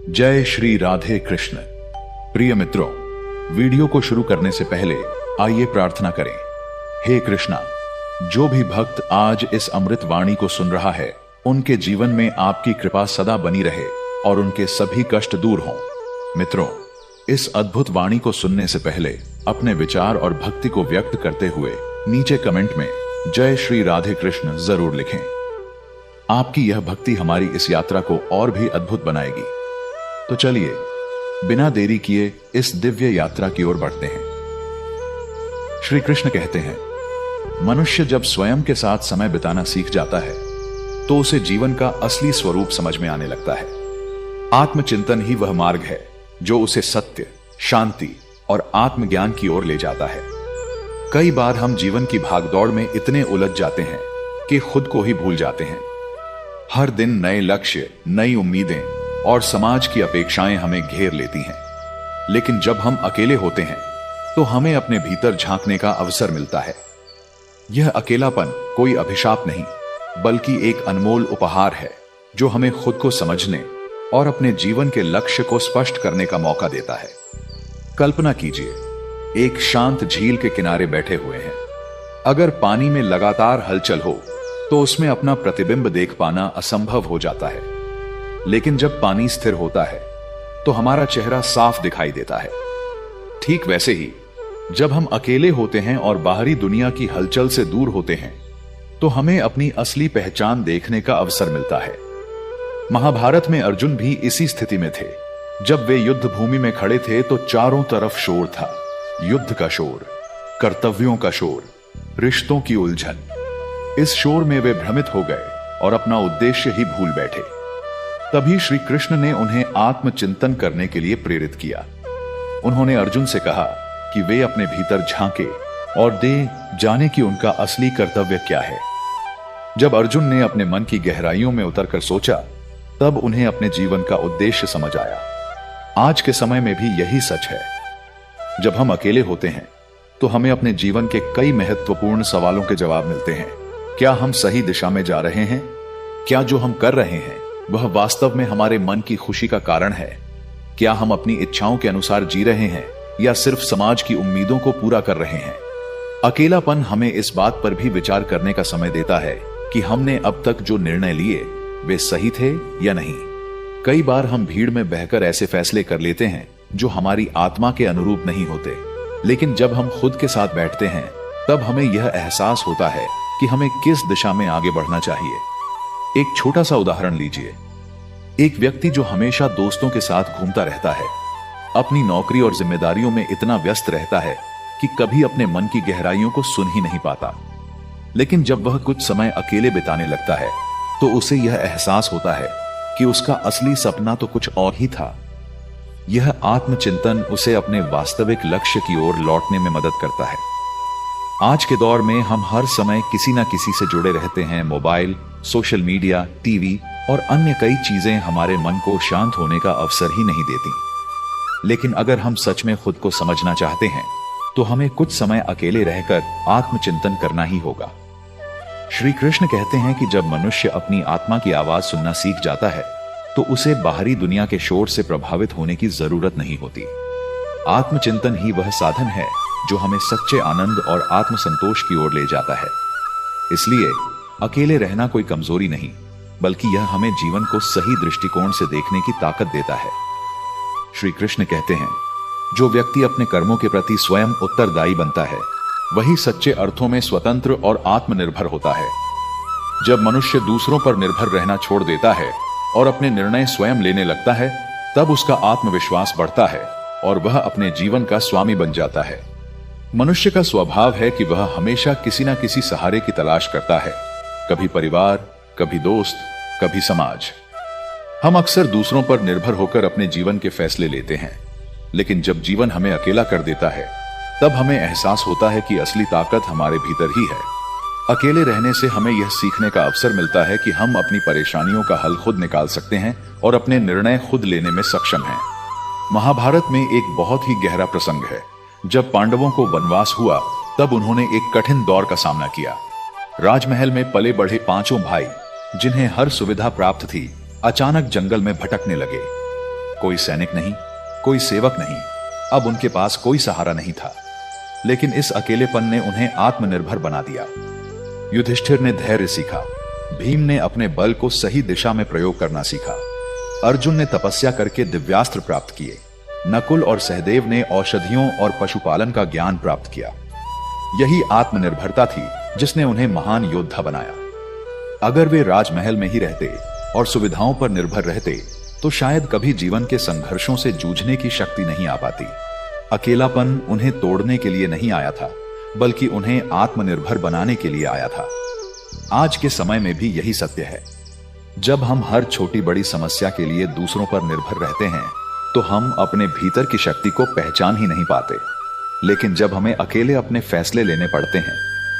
जय श्री राधे कृष्ण। प्रिय मित्रों, वीडियो को शुरू करने से पहले आइए प्रार्थना करें। हे कृष्णा, जो भी भक्त आज इस अमृत वाणी को सुन रहा है, उनके जीवन में आपकी कृपा सदा बनी रहे और उनके सभी कष्ट दूर हों। मित्रों, इस अद्भुत वाणी को सुनने से पहले अपने विचार और भक्ति को व्यक्त करते हुए नीचे कमेंट में जय श्री राधे कृष्ण जरूर लिखें। आपकी यह भक्ति हमारी इस यात्रा को और भी अद्भुत बनाएगी। तो चलिए बिना देरी किए इस दिव्य यात्रा की ओर बढ़ते हैं। श्री कृष्ण कहते हैं, मनुष्य जब स्वयं के साथ समय बिताना सीख जाता है तो उसे जीवन का असली स्वरूप समझ में आने लगता है। आत्मचिंतन ही वह मार्ग है जो उसे सत्य, शांति और आत्मज्ञान की ओर ले जाता है। कई बार हम जीवन की भागदौड़ में इतने उलझ जाते हैं कि खुद को ही भूल जाते हैं। हर दिन नए लक्ष्य, नई उम्मीदें और समाज की अपेक्षाएं हमें घेर लेती हैं। लेकिन जब हम अकेले होते हैं तो हमें अपने भीतर झांकने का अवसर मिलता है। यह अकेलापन कोई अभिशाप नहीं, बल्कि एक अनमोल उपहार है जो हमें खुद को समझने और अपने जीवन के लक्ष्य को स्पष्ट करने का मौका देता है। कल्पना कीजिए, एक शांत झील के किनारे बैठे हुए हैं। अगर पानी में लगातार हलचल हो तो उसमें अपना प्रतिबिंब देख पाना असंभव हो जाता है। लेकिन जब पानी स्थिर होता है तो हमारा चेहरा साफ दिखाई देता है। ठीक वैसे ही जब हम अकेले होते हैं और बाहरी दुनिया की हलचल से दूर होते हैं तो हमें अपनी असली पहचान देखने का अवसर मिलता है। महाभारत में अर्जुन भी इसी स्थिति में थे। जब वे युद्ध भूमि में खड़े थे तो चारों तरफ शोर था। युद्ध का शोर, कर्तव्यों का शोर, रिश्तों की उलझन। इस शोर में वे भ्रमित हो गए और अपना उद्देश्य ही भूल बैठे। तभी श्री कृष्ण ने उन्हें आत्मचिंतन करने के लिए प्रेरित किया। उन्होंने अर्जुन से कहा कि वे अपने भीतर झांके और दे जाने कि उनका असली कर्तव्य क्या है। जब अर्जुन ने अपने मन की गहराइयों में उतरकर सोचा, तब उन्हें अपने जीवन का उद्देश्य समझ आया। आज के समय में भी यही सच है। जब हम अकेले होते हैं तो हमें अपने जीवन के कई महत्वपूर्ण सवालों के जवाब मिलते हैं। क्या हम सही दिशा में जा रहे हैं? क्या जो हम कर रहे हैं वह वास्तव में हमारे मन की खुशी का कारण है? क्या हम अपनी इच्छाओं के अनुसार जी रहे हैं या सिर्फ समाज की उम्मीदों को पूरा कर रहे हैं? अकेलापन हमें इस बात पर भी विचार करने का समय देता है कि हमने अब तक जो निर्णय लिए वे सही थे या नहीं। कई बार हम भीड़ में बहकर ऐसे फैसले कर लेते हैं जो हमारी आत्मा के अनुरूप नहीं होते। लेकिन जब हम खुद के साथ बैठते हैं तब हमें यह एहसास होता है कि हमें किस दिशा में आगे बढ़ना चाहिए। एक छोटा सा उदाहरण लीजिए। एक व्यक्ति जो हमेशा दोस्तों के साथ घूमता रहता है, अपनी नौकरी और जिम्मेदारियों में इतना व्यस्त रहता है कि कभी अपने मन की गहराइयों को सुन ही नहीं पाता। लेकिन जब वह कुछ समय अकेले बिताने लगता है तो उसे यह एहसास होता है कि उसका असली सपना तो कुछ और ही था। यह आत्मचिंतन उसे अपने वास्तविक लक्ष्य की ओर लौटने में मदद करता है। आज के दौर में हम हर समय किसी न किसी से जुड़े रहते हैं। मोबाइल, सोशल मीडिया, टीवी और अन्य कई चीजें हमारे मन को शांत होने का अवसर ही नहीं देती। लेकिन अगर हम सच में खुद को समझना चाहते हैं तो हमें कुछ समय अकेले रहकर आत्मचिंतन करना ही होगा। श्री कृष्ण कहते हैं कि जब मनुष्य अपनी आत्मा की आवाज सुनना सीख जाता है तो उसे बाहरी दुनिया के शोर से प्रभावित होने की जरूरत नहीं होती। आत्मचिंतन ही वह साधन है जो हमें सच्चे आनंद और आत्मसंतोष की ओर ले जाता है। इसलिए अकेले रहना कोई कमजोरी नहीं, बल्कि यह हमें जीवन को सही दृष्टिकोण से देखने की ताकत देता है। श्री कृष्ण कहते हैं, जो व्यक्ति अपने कर्मों के प्रति स्वयं उत्तरदायी बनता है वही सच्चे अर्थों में स्वतंत्र और आत्मनिर्भर होता है। जब मनुष्य दूसरों पर निर्भर रहना छोड़ देता है और अपने निर्णय स्वयं लेने लगता है, तब उसका आत्मविश्वास बढ़ता है और वह अपने जीवन का स्वामी बन जाता है। मनुष्य का स्वभाव है कि वह हमेशा किसी न किसी सहारे की तलाश करता है। कभी परिवार, कभी दोस्त, कभी समाज। हम अक्सर दूसरों पर निर्भर होकर अपने जीवन के फैसले लेते हैं। लेकिन जब जीवन हमें अकेला कर देता है तब हमें एहसास होता है कि असली ताकत हमारे भीतर ही है। अकेले रहने से हमें यह सीखने का अवसर मिलता है कि हम अपनी परेशानियों का हल खुद निकाल सकते हैं और अपने निर्णय खुद लेने में सक्षम हैं। महाभारत में एक बहुत ही गहरा प्रसंग है। जब पांडवों को वनवास हुआ तब उन्होंने एक कठिन दौर का सामना किया। राजमहल में पले बढ़े पांचों भाई, जिन्हें हर सुविधा प्राप्त थी, अचानक जंगल में भटकने लगे। कोई सैनिक नहीं, कोई सेवक नहीं, अब उनके पास कोई सहारा नहीं था। लेकिन इस अकेलेपन ने उन्हें आत्मनिर्भर बना दिया। युधिष्ठिर ने धैर्य सीखा, भीम ने अपने बल को सही दिशा में प्रयोग करना सीखा, अर्जुन ने तपस्या करके दिव्यास्त्र प्राप्त किए, नकुल और सहदेव ने औषधियों और पशुपालन का ज्ञान प्राप्त किया। यही आत्मनिर्भरता थी जिसने उन्हें महान योद्धा बनाया। अगर वे राजमहल में ही रहते और सुविधाओं पर निर्भर रहते तो शायद कभी जीवन के संघर्षों से जूझने की शक्ति नहीं आ पाती। अकेलापन उन्हें तोड़ने के लिए नहीं आया था, बल्कि उन्हें आत्मनिर्भर बनाने के लिए आया था। आज के समय में भी यही सत्य है। जब हम हर छोटी बड़ी समस्या के लिए दूसरों पर निर्भर रहते हैं तो हम अपने भीतर की शक्ति को पहचान ही नहीं पाते। लेकिन जब हमें अकेले अपने फैसले लेने पड़ते हैं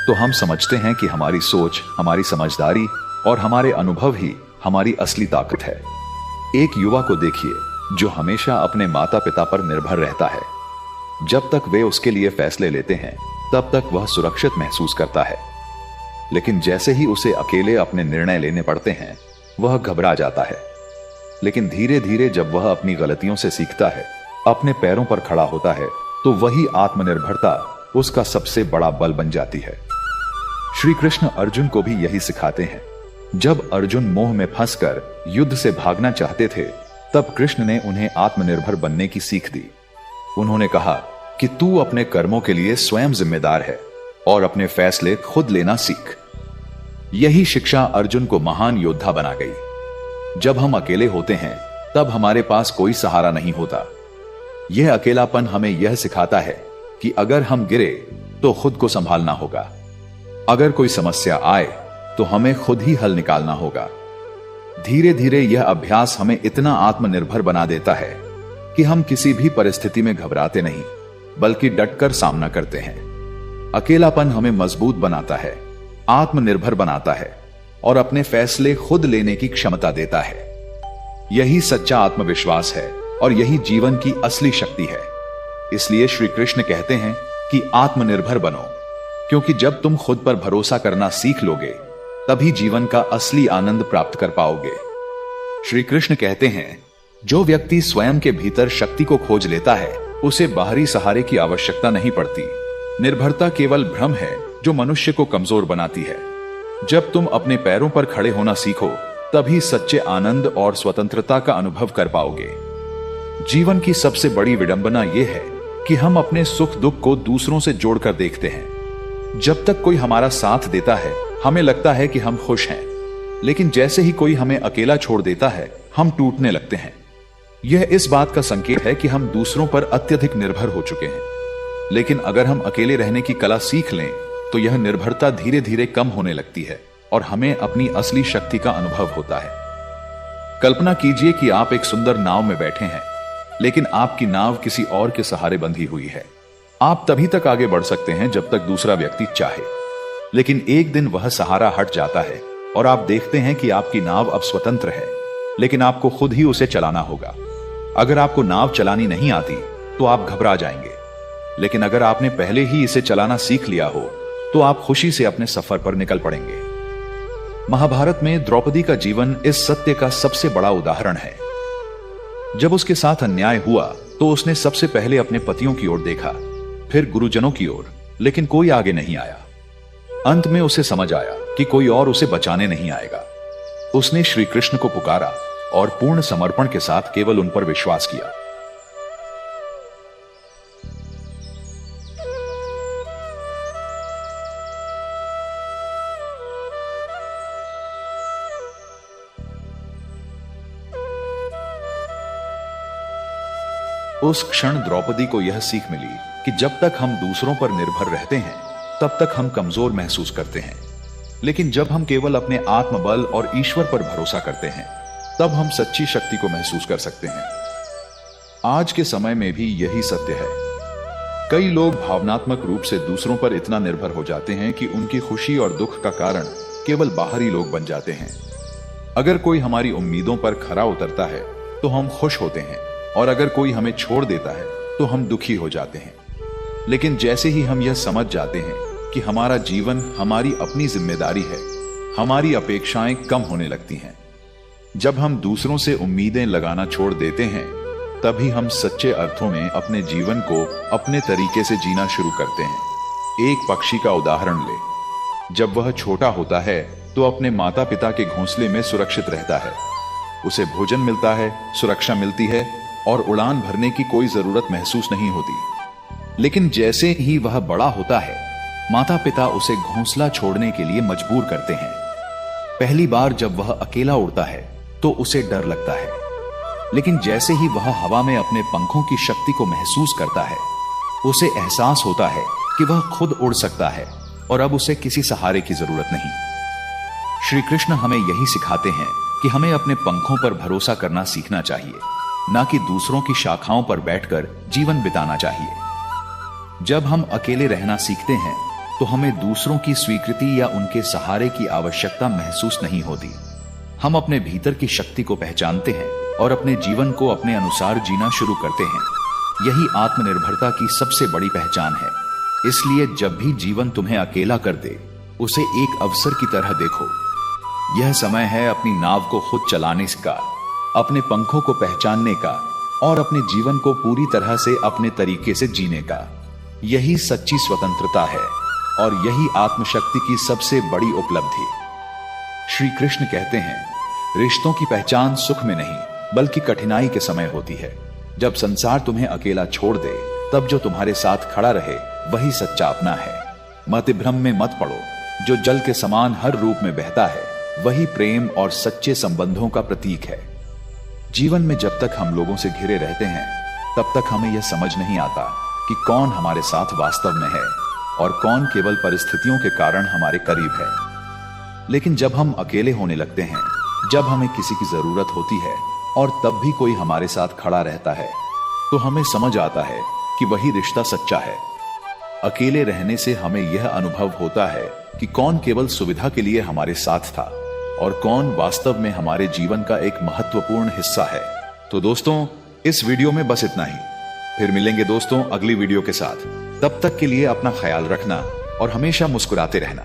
तो हम समझते हैं कि हमारी सोच, हमारी समझदारी और हमारे अनुभव ही हमारी असली ताकत है। एक युवा को देखिए जो हमेशा अपने माता पिता पर निर्भर रहता है। जब तक वे उसके लिए फैसले लेते हैं तब तक वह सुरक्षित महसूस करता है। लेकिन जैसे ही उसे अकेले अपने निर्णय लेने पड़ते हैं वह घबरा जाता है। लेकिन धीरे धीरे जब वह अपनी गलतियों से सीखता है, अपने पैरों पर खड़ा होता है, तो वही आत्मनिर्भरता उसका सबसे बड़ा बल बन जाती है। श्री कृष्ण अर्जुन को भी यही सिखाते हैं। जब अर्जुन मोह में फंसकर युद्ध से भागना चाहते थे तब कृष्ण ने उन्हें आत्मनिर्भर बनने की सीख दी। उन्होंने कहा कि तू अपने कर्मों के लिए स्वयं जिम्मेदार है और अपने फैसले खुद लेना सीख। यही शिक्षा अर्जुन को महान योद्धा बना गई। जब हम अकेले होते हैं तब हमारे पास कोई सहारा नहीं होता। यह अकेलापन हमें यह सिखाता है कि अगर हम गिरे तो खुद को संभालना होगा। अगर कोई समस्या आए तो हमें खुद ही हल निकालना होगा। धीरे धीरे यह अभ्यास हमें इतना आत्मनिर्भर बना देता है कि हम किसी भी परिस्थिति में घबराते नहीं, बल्कि डटकर सामना करते हैं। अकेलापन हमें मजबूत बनाता है, आत्मनिर्भर बनाता है और अपने फैसले खुद लेने की क्षमता देता है। यही सच्चा आत्मविश्वास है और यही जीवन की असली शक्ति है। इसलिए श्री कृष्ण कहते हैं कि आत्मनिर्भर बनो, क्योंकि जब तुम खुद पर भरोसा करना सीख लोगे तभी जीवन का असली आनंद प्राप्त कर पाओगे। श्री कृष्ण कहते हैं, जो व्यक्ति स्वयं के भीतर शक्ति को खोज लेता है उसे बाहरी सहारे की आवश्यकता नहीं पड़ती। निर्भरता केवल भ्रम है जो मनुष्य को कमजोर बनाती है। जब तुम अपने पैरों पर खड़े होना सीखो तभी सच्चे आनंद और स्वतंत्रता का अनुभव कर पाओगे। जीवन की सबसे बड़ी विडंबना यह है कि हम अपने सुख दुख को दूसरों से जोड़कर देखते हैं। जब तक कोई हमारा साथ देता है हमें लगता है कि हम खुश हैं, लेकिन जैसे ही कोई हमें अकेला छोड़ देता है हम टूटने लगते हैं। यह इस बात का संकेत है कि हम दूसरों पर अत्यधिक निर्भर हो चुके हैं। लेकिन अगर हम अकेले रहने की कला सीख लें तो यह निर्भरता धीरे धीरे कम होने लगती है और हमें अपनी असली शक्ति का अनुभव होता है। कल्पना कीजिए कि आप एक सुंदर नाव में बैठे हैं, लेकिन आपकी नाव किसी और के सहारे बंधी हुई है। आप तभी तक आगे बढ़ सकते हैं जब तक दूसरा व्यक्ति चाहे, लेकिन एक दिन वह सहारा हट जाता है और आप देखते हैं कि आपकी नाव अब स्वतंत्र है, लेकिन आपको खुद ही उसे चलाना होगा। अगर आपको नाव चलानी नहीं आती तो आप घबरा जाएंगे, लेकिन अगर आपने पहले ही इसे चलाना सीख लिया हो तो आप खुशी से अपने सफर पर निकल पड़ेंगे। महाभारत में द्रौपदी का जीवन इस सत्य का सबसे बड़ा उदाहरण है। जब उसके साथ अन्याय हुआ तो उसने सबसे पहले अपने पतियों की ओर देखा, फिर गुरुजनों की ओर, लेकिन कोई आगे नहीं आया। अंत में उसे समझ आया कि कोई और उसे बचाने नहीं आएगा। उसने श्री कृष्ण को पुकारा और पूर्ण समर्पण के साथ केवल उन पर विश्वास किया। उस क्षण द्रौपदी को यह सीख मिली कि जब तक हम दूसरों पर निर्भर रहते हैं तब तक हम कमजोर महसूस करते हैं, लेकिन जब हम केवल अपने आत्मबल और ईश्वर पर भरोसा करते हैं तब हम सच्ची शक्ति को महसूस कर सकते हैं। आज के समय में भी यही सत्य है। कई लोग भावनात्मक रूप से दूसरों पर इतना निर्भर हो जाते हैं कि उनकी खुशी और दुख का कारण केवल बाहरी लोग बन जाते हैं। अगर कोई हमारी उम्मीदों पर खरा उतरता है तो हम खुश होते हैं, और अगर कोई हमें छोड़ देता है तो हम दुखी हो जाते हैं। लेकिन जैसे ही हम यह समझ जाते हैं कि हमारा जीवन हमारी अपनी जिम्मेदारी है, हमारी अपेक्षाएं कम होने लगती हैं। जब हम दूसरों से उम्मीदें लगाना छोड़ देते हैं तभी हम सच्चे अर्थों में अपने जीवन को अपने तरीके से जीना शुरू करते हैं। एक पक्षी का उदाहरण ले। जब वह छोटा होता है तो अपने माता पिता के घोंसले में सुरक्षित रहता है। उसे भोजन मिलता है, सुरक्षा मिलती है और उड़ान भरने की कोई जरूरत महसूस नहीं होती। लेकिन जैसे ही वह बड़ा होता है, माता पिता उसे घोंसला छोड़ने के लिए मजबूर करते हैं। पहली बार जब वह अकेला उड़ता है तो उसे डर लगता है, लेकिन जैसे ही वह हवा में अपने पंखों की शक्ति को महसूस करता है, उसे एहसास होता है कि वह खुद उड़ सकता है और अब उसे किसी सहारे की जरूरत नहीं। श्री कृष्ण हमें यही सिखाते हैं कि हमें अपने पंखों पर भरोसा करना सीखना चाहिए, ना कि दूसरों की शाखाओं पर बैठकर जीवन बिताना चाहिए। जब हम अकेले रहना सीखते हैं तो हमें दूसरों की स्वीकृति या उनके सहारे की आवश्यकता महसूस नहीं होती। हम अपने भीतर की शक्ति को पहचानते हैं और अपने जीवन को अपने अनुसार जीना शुरू करते हैं। यही आत्मनिर्भरता की सबसे बड़ी पहचान है। इसलिए जब भी जीवन तुम्हें अकेला कर दे, उसे एक अवसर की तरह देखो। यह समय है अपनी नाव को खुद चलाने का, अपने पंखों को पहचानने का और अपने जीवन को पूरी तरह से अपने तरीके से जीने का। यही सच्ची स्वतंत्रता है और यही आत्मशक्ति की सबसे बड़ी उपलब्धि। श्री कृष्ण कहते हैं, रिश्तों की पहचान सुख में नहीं बल्कि कठिनाई के समय होती है। जब संसार तुम्हें अकेला छोड़ दे, तब जो तुम्हारे साथ खड़ा रहे वही सच्चा अपना है। मतिभ्रम में मत पड़ो। जो जल के समान हर रूप में बहता है, वही प्रेम और सच्चे संबंधों का प्रतीक है। जीवन में जब तक हम लोगों से घिरे रहते हैं, तब तक हमें यह समझ नहीं आता कि कौन हमारे साथ वास्तव में है और कौन केवल परिस्थितियों के कारण हमारे करीब है। लेकिन जब हम अकेले होने लगते हैं, जब हमें किसी की जरूरत होती है और तब भी कोई हमारे साथ खड़ा रहता है, तो हमें समझ आता है कि वही रिश्ता सच्चा है। अकेले रहने से हमें यह अनुभव होता है कि कौन केवल सुविधा के लिए हमारे साथ था और कौन वास्तव में हमारे जीवन का एक महत्वपूर्ण हिस्सा है। तो दोस्तों, इस वीडियो में बस इतना ही। फिर मिलेंगे दोस्तों अगली वीडियो के साथ। तब तक के लिए अपना ख्याल रखना और हमेशा मुस्कुराते रहना।